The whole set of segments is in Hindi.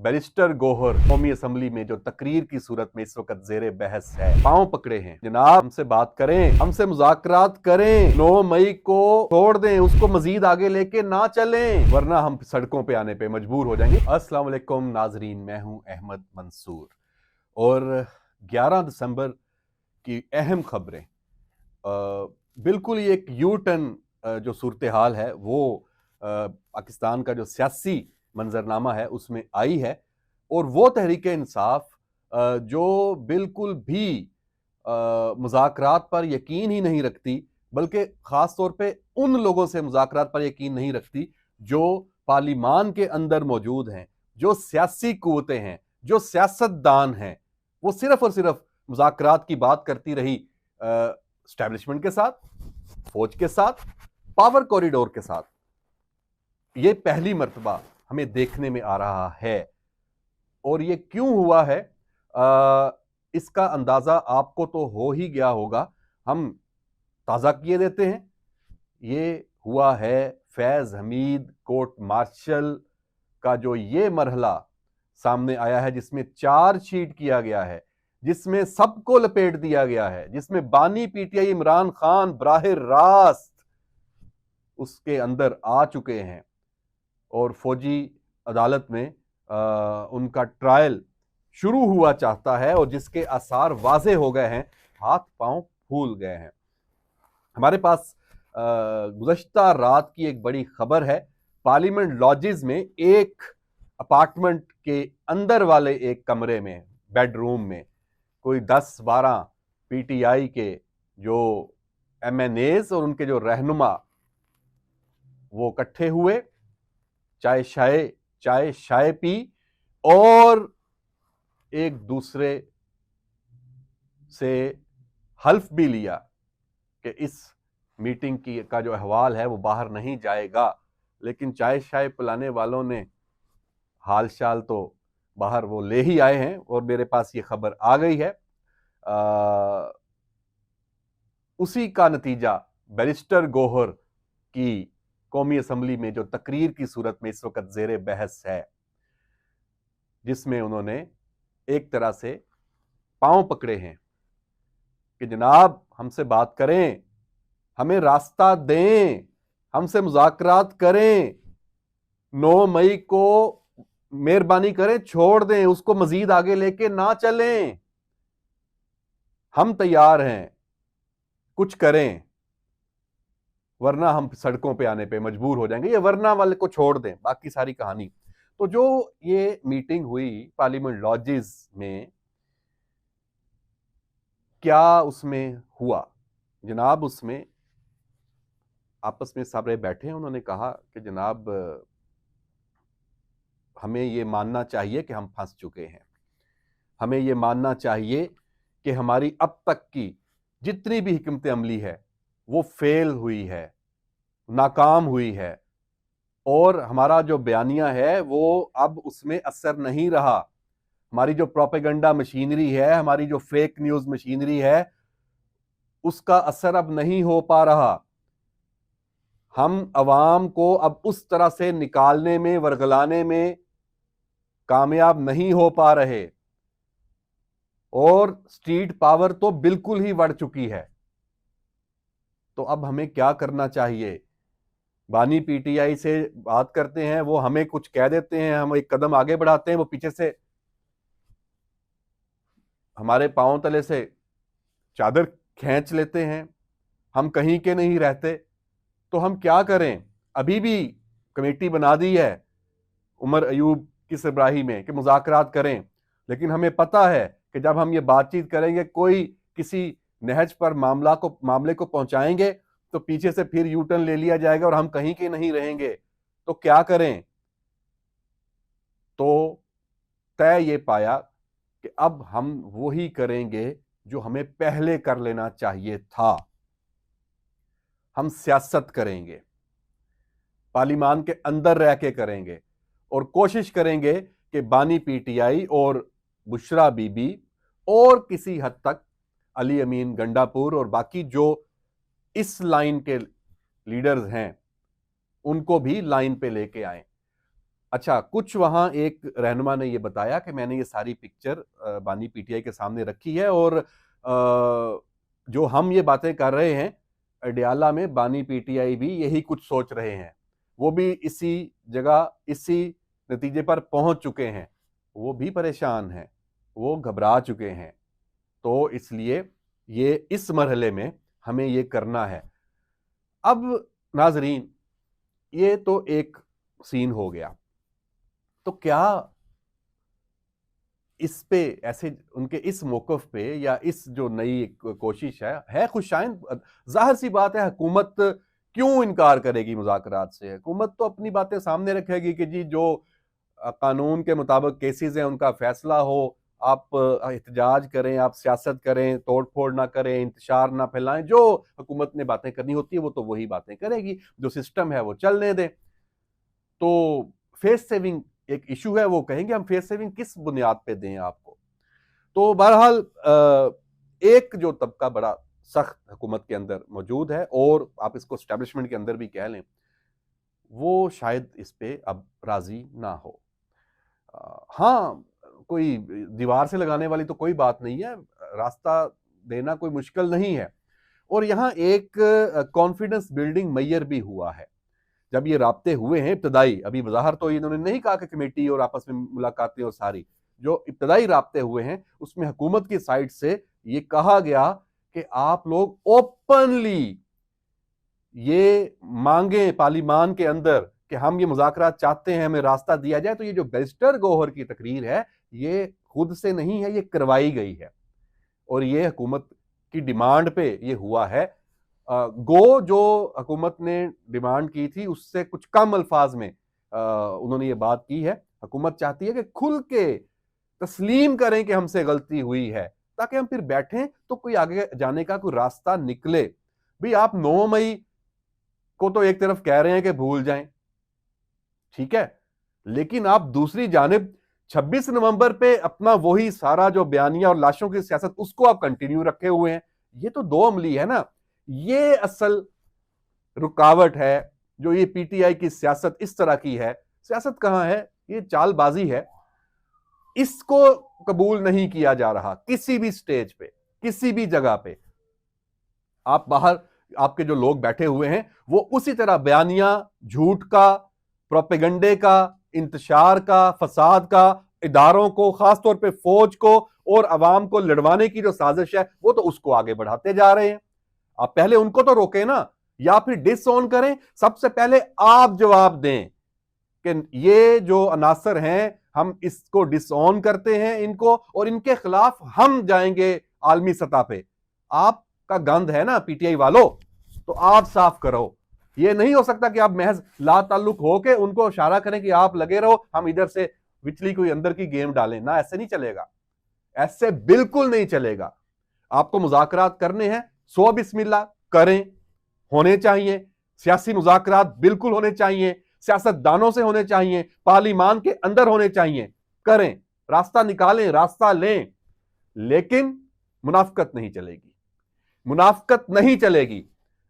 बैरिस्टर गौहर कौमी असम्बली में जो तकरीर की सूरत में इस वक्त जेरे बहस है, पांव पकड़े हैं। जनाब हमसे बात करें, हमसे मुज़ाकरात करें, 9 मई को छोड़ दें, उसको मजीद आगे लेके ना चलें, वरना हम सड़कों पे आने पे मजबूर हो जाएंगे। अस्सलाम वालेकुम नाजरीन, मैं हूं अहमद मंसूर और 11 दिसंबर की अहम खबरें, बिल्कुल ये एक यू टर्न जो सूरत हाल है वो पाकिस्तान का जो सियासी मंजरनामा है उसमें आई है। और वो तहरीक इंसाफ जो बिल्कुल भी मुज़ाकरात पर यकीन ही नहीं रखती, बल्कि ख़ास तौर पे उन लोगों से मुज़ाकरात पर यकीन नहीं रखती जो पार्लिमान के अंदर मौजूद हैं, जो सियासी कुव्वतें हैं, जो सियासतदान हैं, वो सिर्फ और सिर्फ मुज़ाकरात की बात करती रही एस्टैब्लिशमेंट के साथ, फौज के साथ, पावर कॉरिडोर के साथ। ये पहली मर्तबा हमें देखने में आ रहा है। और ये क्यों हुआ है इसका अंदाजा आपको तो हो ही गया होगा, हम ताज़ा किए देते हैं। ये हुआ है फैज हमीद कोर्ट मार्शल का जो ये मरहला सामने आया है, जिसमें चार्जशीट किया गया है, जिसमें सबको लपेट दिया गया है, जिसमें बानी पीटीआई इमरान खान बराह रास्त उसके अंदर आ चुके हैं और फौजी अदालत में उनका ट्रायल शुरू हुआ चाहता है और जिसके आसार वाजे हो गए हैं, हाथ पांव फूल गए हैं। हमारे पास गुज़श्ता रात की एक बड़ी खबर है। पार्लियामेंट लॉजेस में एक अपार्टमेंट के अंदर वाले एक कमरे में, बेडरूम में, कोई 10-12 पीटीआई के जो एमएनएस और उनके जो रहनुमा वो इकट्ठे हुए, चाय शाय पी और एक दूसरे से हल्फ भी लिया कि इस मीटिंग की का जो अहवाल है वो बाहर नहीं जाएगा। लेकिन चाय शाय पिलाने वालों ने हाल चाल तो बाहर वो ले ही आए हैं और मेरे पास ये खबर आ गई है। उसी का नतीजा बैरिस्टर गौहर की कौमी असम्बली में जो तकरीर की सूरत में इस वक्त जेरे बहस है, जिसमें उन्होंने एक तरह से पांव पकड़े हैं कि जनाब हमसे बात करें, हमें रास्ता दें, हमसे मुज़ाकरात करें, 9 मई को मेहरबानी करें छोड़ दें, उसको मजीद आगे लेके ना चलें, हम तैयार हैं, कुछ करें, वरना हम सड़कों पे आने पे मजबूर हो जाएंगे। ये वरना वाले को छोड़ दें, बाकी सारी कहानी। तो जो ये मीटिंग हुई पार्लियामेंट लॉजेस में, क्या उसमें हुआ जनाब? उसमें आपस में सारे बैठे हैं, उन्होंने कहा कि जनाब हमें ये मानना चाहिए कि हम फंस चुके हैं, हमें ये मानना चाहिए कि हमारी अब तक की जितनी भी हिकमत अमली है वो फेल हुई है, नाकाम हुई है, और हमारा जो बयानिया है वो अब उसमें असर नहीं रहा। हमारी जो प्रोपेगेंडा मशीनरी है, हमारी जो फेक न्यूज मशीनरी है, उसका असर अब नहीं हो पा रहा। हम अवाम को अब उस तरह से निकालने में, वर्गलाने में कामयाब नहीं हो पा रहे और स्ट्रीट पावर तो बिल्कुल ही बढ़ चुकी है। तो अब हमें क्या करना चाहिए? बानी पीटीआई से बात करते हैं, वो हमें कुछ कह देते हैं, हम एक कदम आगे बढ़ाते हैं, वो पीछे से हमारे पांव तले से चादर खींच लेते हैं, हम कहीं के नहीं रहते। तो हम क्या करें? अभी भी कमेटी बना दी है उमर अयूब की सरबराही में कि मुज़ाकरात करें, लेकिन हमें पता है कि जब हम ये बातचीत करेंगे, कोई किसी नहज पर मामले को पहुंचाएंगे तो पीछे से फिर यू टर्न ले लिया जाएगा और हम कहीं के नहीं रहेंगे। तो क्या करें? तो तय ये पाया कि अब हम वही करेंगे जो हमें पहले कर लेना चाहिए था। हम सियासत करेंगे, पार्लियामान के अंदर रह के करेंगे और कोशिश करेंगे कि बानी पीटीआई और बुशरा बीबी और किसी हद तक अली अमीन गंडापुर और बाकी जो इस लाइन के लीडर्स हैं उनको भी लाइन पे लेके आए। अच्छा, कुछ वहां एक रहनुमा ने ये बताया कि मैंने ये सारी पिक्चर बानी पीटीआई के सामने रखी है और जो हम ये बातें कर रहे हैं अडियाला में बानी पीटीआई भी यही कुछ सोच रहे हैं, वो भी इसी जगह इसी नतीजे पर पहुंच चुके हैं, वो भी परेशान हैं, वो घबरा चुके हैं। तो इसलिए ये इस मरहले में हमें ये करना है। अब नाजरीन, ये तो एक सीन हो गया, तो क्या इस पे ऐसे उनके इस मौकफ पे या इस जो नई कोशिश है खुशाइन, जाहिर सी बात है हुकूमत क्यों इनकार करेगी मुज़ाकरात से। हुकूमत तो अपनी बातें सामने रखेगी कि जी जो कानून के मुताबिक केसेस हैं उनका फैसला हो, आप एहतजाज करें, आप सियासत करें, तोड़ फोड़ ना करें, इंतशार ना फैलाएं, जो हुकूमत ने बातें करनी होती है वो तो वही बातें करेगी, जो सिस्टम है वो चलने दें। तो फेस सेविंग एक इशू है, वो कहेंगे हम फेस सेविंग किस बुनियाद पे दें आपको। तो बहरहाल एक जो तबका बड़ा सख्त हुकूमत के अंदर मौजूद है और आप इसको स्टैब्लिशमेंट के अंदर भी कह लें, वो शायद इस पे अब राजी ना हो। हाँ, कोई दीवार से लगाने वाली तो कोई बात नहीं है, रास्ता देना कोई मुश्किल नहीं है। और यहाँ एक कॉन्फिडेंस बिल्डिंग मैयर भी हुआ है। जब ये राब्ते हुए हैं इब्तदाई, अभी ज़ाहिर तो इन्होंने नहीं कहा कि कमेटी और आपस में मुलाकातें और सारी, जो इब्तदाई राब्ते हुए हैं उसमें हुकूमत की साइड से ये कहा गया कि आप लोग ओपनली ये मांगे पार्लिमान के अंदर कि हम ये मुज़ाकरात चाहते हैं, हमें रास्ता दिया जाए। तो ये जो बैरिस्टर गौहर की तकरीर है ये खुद से नहीं है, ये करवाई गई है और ये हुकूमत की डिमांड पे ये हुआ है। गो जो हुकूमत ने डिमांड की थी उससे कुछ कम अल्फाज में उन्होंने ये बात की है। हुकूमत चाहती है कि खुल के तस्लीम करें कि हमसे गलती हुई है, ताकि हम फिर बैठें तो कोई आगे जाने का कोई रास्ता निकले। भाई आप 9 मई को तो एक तरफ कह रहे हैं कि भूल जाएं, ठीक है, लेकिन आप दूसरी जानिब 26 नवंबर पे अपना वही सारा जो बयानिया और लाशों की सियासत उसको आप कंटिन्यू रखे हुए हैं। ये तो दो अमली है ना, ये असल रुकावट है जो ये पीटीआई की सियासत इस तरह की है। सियासत कहां है, ये चालबाजी है, इसको कबूल नहीं किया जा रहा किसी भी स्टेज पे, किसी भी जगह पे। आप बाहर आपके जो लोग बैठे हुए हैं वो उसी तरह बयानिया झूठ का, प्रोपेगंडे का, इंतशार का, फसाद का, इदारों को खासतौर पे फौज को और अवाम को लड़वाने की जो साजिश है वो तो उसको आगे बढ़ाते जा रहे हैं। आप पहले उनको तो रोके ना, या फिर डिसऑन करें। सबसे पहले आप जवाब दें कि ये जो अनासर हैं हम इसको डिसऑन करते हैं इनको, और इनके खिलाफ हम जाएंगे आलमी सतह पे। आपका गंद है ना पीटीआई वालों, तो आप साफ करो। ये नहीं हो सकता कि आप महज ला ताल्लुक होके उनको इशारा करें कि आप लगे रहो, हम इधर से विचली कोई अंदर की गेम डालें ना। ऐसे नहीं चलेगा, ऐसे बिल्कुल नहीं चलेगा। आपको मुज़ाकरात करने हैं, सो बिस्मिल्लाह करें, होने चाहिए सियासी मुज़ाकरात, बिल्कुल होने चाहिए, सियासतदानों से होने चाहिए, पार्लिमान के अंदर होने चाहिए, करें, रास्ता निकालें, रास्ता लें, लेकिन मुनाफकत नहीं चलेगी, मुनाफकत नहीं चलेगी।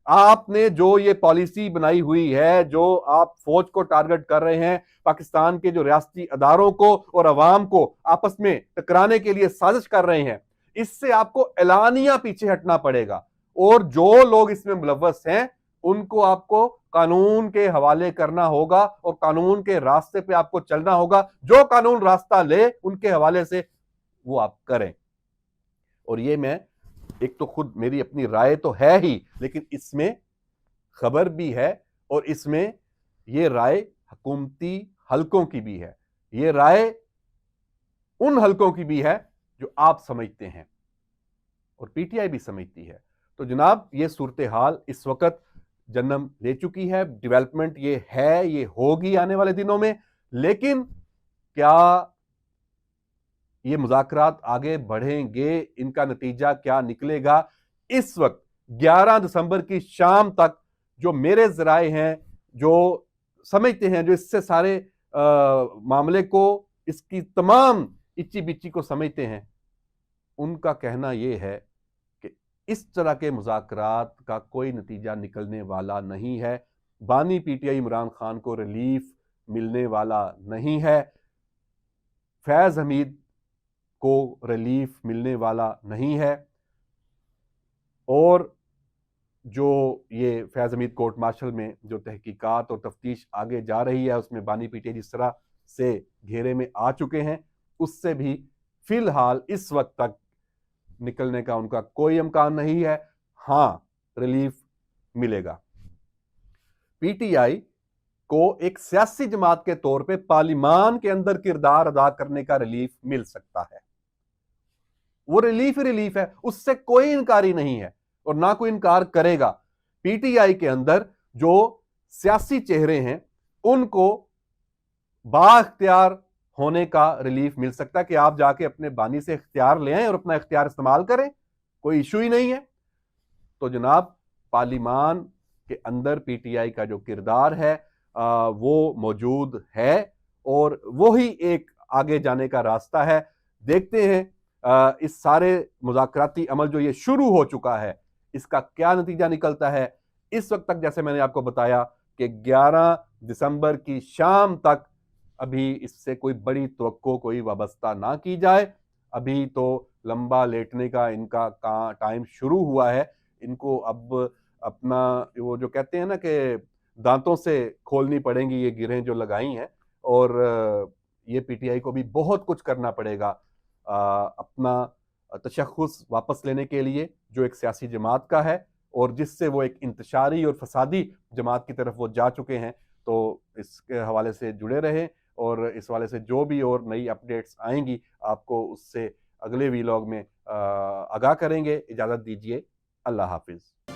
आपने जो ये पॉलिसी बनाई हुई है, जो आप फौज को टारगेट कर रहे हैं, पाकिस्तान के जो रियासती अदारों को और अवाम को आपस में टकराने के लिए साजिश कर रहे हैं, इससे आपको एलानिया पीछे हटना पड़ेगा। और जो लोग इसमें मुलव्वस हैं उनको आपको कानून के हवाले करना होगा और कानून के रास्ते पे आपको चलना होगा। जो कानून रास्ता ले उनके हवाले से वो आप करें। और ये मैं एक तो खुद मेरी अपनी राय तो है ही, लेकिन इसमें खबर भी है और इसमें ये राय हुकूमती हलकों की भी है, ये राय उन हलकों की भी है जो आप समझते हैं और पीटीआई भी समझती है। तो जनाब ये सूरत हाल इस वक्त जन्म ले चुकी है, डेवलपमेंट ये है, ये होगी आने वाले दिनों में। लेकिन क्या ये मुज़ाकरात आगे बढ़ेंगे, इनका नतीजा क्या निकलेगा, इस वक्त 11 दिसंबर की शाम तक जो मेरे ज़राए हैं, जो समझते हैं, जो इससे सारे मामले को, इसकी तमाम इच्ची बिच्ची को समझते हैं, उनका कहना यह है कि इस तरह के मुज़ाकरात का कोई नतीजा निकलने वाला नहीं है। बानी पीटीआई इमरान खान को रिलीफ मिलने वाला नहीं है। फैज़ हमीद को रिलीफ मिलने वाला नहीं है। और जो ये फैज़ हमीद कोर्ट मार्शल में जो तहकीकात और तफ्तीश आगे जा रही है, उसमें बानी पीटीआई जिस तरह से घेरे में आ चुके हैं, उससे भी फिलहाल इस वक्त तक निकलने का उनका कोई इम्कान नहीं है। हाँ, रिलीफ मिलेगा। पीटीआई को एक सियासी जमात के तौर पे पार्लिमान के अंदर किरदार अदा करने का रिलीफ मिल सकता है। वो रिलीफ ही रिलीफ है, उससे कोई इनकारी नहीं है और ना कोई इनकार करेगा। पीटीआई के अंदर जो सियासी चेहरे हैं उनको बाख्तियार होने का रिलीफ मिल सकता है कि आप जाके अपने बानी से इख्तियार ले आएं और अपना इख्तियार इस्तेमाल करें, कोई इशू ही नहीं है। तो जनाब, पार्लिमान के अंदर पीटीआई का जो किरदार है वो मौजूद है और वो ही एक आगे जाने का रास्ता है। देखते हैं इस सारे मुज़ाकराती अमल जो ये शुरू हो चुका है, इसका क्या नतीजा निकलता है। इस वक्त तक जैसे मैंने आपको बताया कि 11 दिसंबर की शाम तक अभी इससे कोई बड़ी तवक्को कोई वाबस्ता ना की जाए। अभी तो लंबा लेटने का इनका टाइम शुरू हुआ है। इनको अब अपना वो जो कहते हैं ना कि दांतों से खोलनी पड़ेंगी ये गिरहें जो लगाई हैं, और ये पीटीआई को भी बहुत कुछ करना पड़ेगा अपना तशख़्ख़ुस वापस लेने के लिए जो एक सियासी जमात का है और जिससे वो एक इंतशारी और फसादी जमात की तरफ वो जा चुके हैं। तो इसके हवाले से जुड़े रहें और इस हवाले से जो भी और नई अपडेट्स आएंगी आपको उससे अगले वीलॉग में आगाह करेंगे। इजाज़त दीजिए, अल्लाह हाफिज़।